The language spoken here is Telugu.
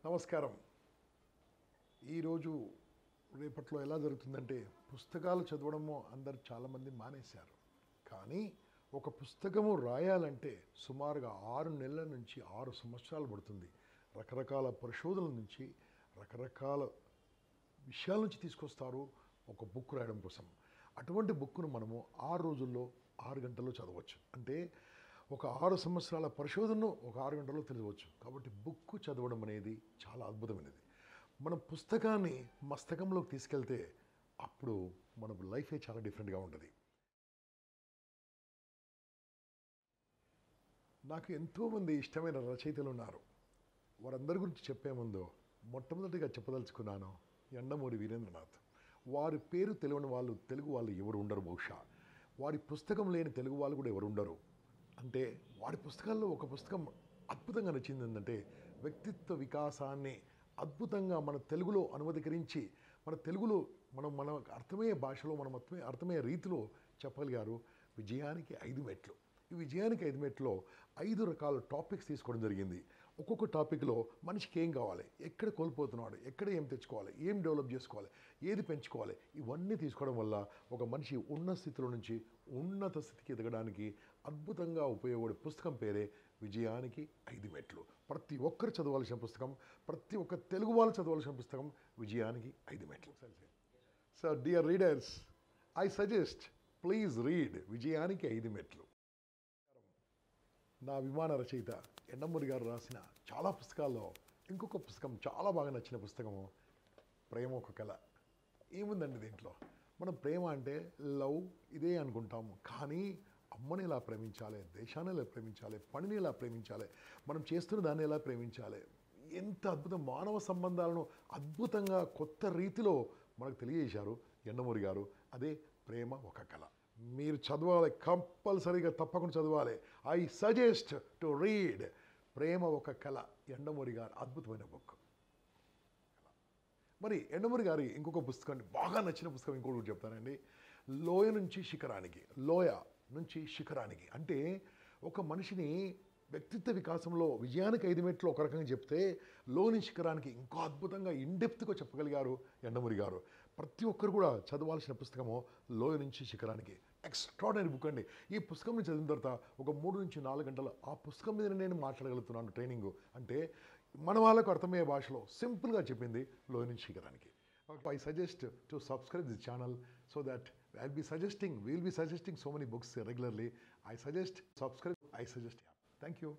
నమస్కారం. ఈరోజు రేపట్లో ఎలా జరుగుతుందంటే పుస్తకాలు చదవడము అందరు చాలామంది మానేశారు. కానీ ఒక పుస్తకము రాయాలంటే సుమారుగా 6 నెలల నుంచి 6 సంవత్సరాలు పడుతుంది. రకరకాల పరిశోధనల నుంచి రకరకాల విషయాల నుంచి తీసుకొస్తారు ఒక బుక్ రాయడం కోసం. అటువంటి బుక్ను మనము 6 రోజుల్లో 6 గంటల్లో చదవచ్చు. అంటే ఒక 6 సంవత్సరాల పరిశోధనను ఒక 6 గంటల్లో తెలియవచ్చు. కాబట్టి బుక్ చదవడం అనేది చాలా అద్భుతమైనది. మనం పుస్తకాన్ని మస్తకంలోకి తీసుకెళ్తే అప్పుడు మన లైఫే చాలా డిఫరెంట్గా ఉంటుంది. నాకు ఎంతోమంది ఇష్టమైన రచయితలు ఉన్నారు. వారందరి గురించి చెప్పే ముందు మొట్టమొదటిగా చెప్పదలుచుకున్నాను యండమూరి వీరేంద్రనాథ్. వారి పేరు తెలియని వాళ్ళు తెలుగు వాళ్ళు ఎవరు ఉండరు. బహుశా వారి పుస్తకం లేని తెలుగు వాళ్ళు కూడా ఎవరు ఉండరు. అంటే వాడి పుస్తకాల్లో ఒక పుస్తకం అద్భుతంగా నచ్చింది ఏంటంటే వ్యక్తిత్వ వికాసాన్ని అద్భుతంగా మన తెలుగులో అనువదీకరించి మన తెలుగులో మన అర్థమయ్యే భాషలో మనం అర్థమయ్యే రీతిలో చెప్పగలిగారు. విజయానికి 5 మెట్లు. ఈ విజయానికి 5 మెట్లో 5 రకాల టాపిక్స్ తీసుకోవడం జరిగింది. ఒక్కొక్క టాపిక్లో మనిషికి ఏం కావాలి, ఎక్కడ కోల్పోతున్నాడు, ఎక్కడ ఏం తెచ్చుకోవాలి, ఏం డెవలప్ చేసుకోవాలి, ఏది పెంచుకోవాలి, ఇవన్నీ తీసుకోవడం వల్ల ఒక మనిషి ఉన్న స్థితిలో నుంచి ఉన్నత స్థితికి ఎదగడానికి అద్భుతంగా ఉపయోగపడే పుస్తకం పేరే విజయానికి 5 మెట్లు. ప్రతి ఒక్కరు చదవాల్సిన పుస్తకం, ప్రతి ఒక్క తెలుగు వాళ్ళు చదవాల్సిన పుస్తకం విజయానికి 5 మెట్లు. So dear readers, I suggest please read విజయానికి 5 మెట్లు. నా అభిమాన రచయిత యండమూరి గారు రాసిన చాలా పుస్తకాల్లో ఇంకొక పుస్తకం చాలా బాగా నచ్చిన పుస్తకము ప్రేమ ఒక కళ. ఏముందండి దీంట్లో? మనం ప్రేమ అంటే లవ్ ఇదే అనుకుంటాము. కానీ అమ్మని ఎలా ప్రేమించాలి, దేశాన్ని ఎలా ప్రేమించాలి, పనిని ఎలా ప్రేమించాలి, మనం చేస్తున్న దాన్ని ఎలా ప్రేమించాలి, ఎంత అద్భుతం మానవ సంబంధాలను అద్భుతంగా కొత్త రీతిలో మనకు తెలియజేశారు యండమూరి గారు. అదే ప్రేమ ఒక కళ. మీరు చదవాలి, కంపల్సరీగా తప్పకుండా చదవాలి. ఐ సజెస్ట్ టు రీడ్ ప్రేమ ఒక కళ, యండమూరి గారు అద్భుతమైన బుక్. మరి యండమూరి గారి ఇంకొక పుస్తకం బాగా నచ్చిన పుస్తకం ఇంకోటి చెప్తానండి. లోయ నుంచి శిఖరానికి. లోయ నుంచి శిఖరానికి అంటే ఒక మనిషిని వ్యక్తిత్వ వికాసంలో విజయానికి 5 మెట్లు ఒక రకంగా చెప్తే లోని శిఖరానికి ఇంకో అద్భుతంగా ఇన్డెప్త్గా చెప్పగలిగారు యండమూరి గారు. ప్రతి ఒక్కరు కూడా చదవాల్సిన పుస్తకము లోయ నుంచి శిఖరానికి. ఎక్స్ట్రాడనరీ బుక్ అండి. ఈ పుస్తకం చదివిన తర్వాత ఒక 3 నుంచి 4 గంటలు ఆ పుస్తకం మీద నేను మాట్లాడగలుగుతున్నాను. ట్రైనింగ్ అంటే మన వాళ్ళకు అర్థమయ్యే భాషలో సింపుల్గా చెప్పింది లోయ నుంచి శిఖరానికి. I suggest to subscribe this channel so that we'll be suggesting so many books regularly. I suggest subscribe. I suggest. Thank you.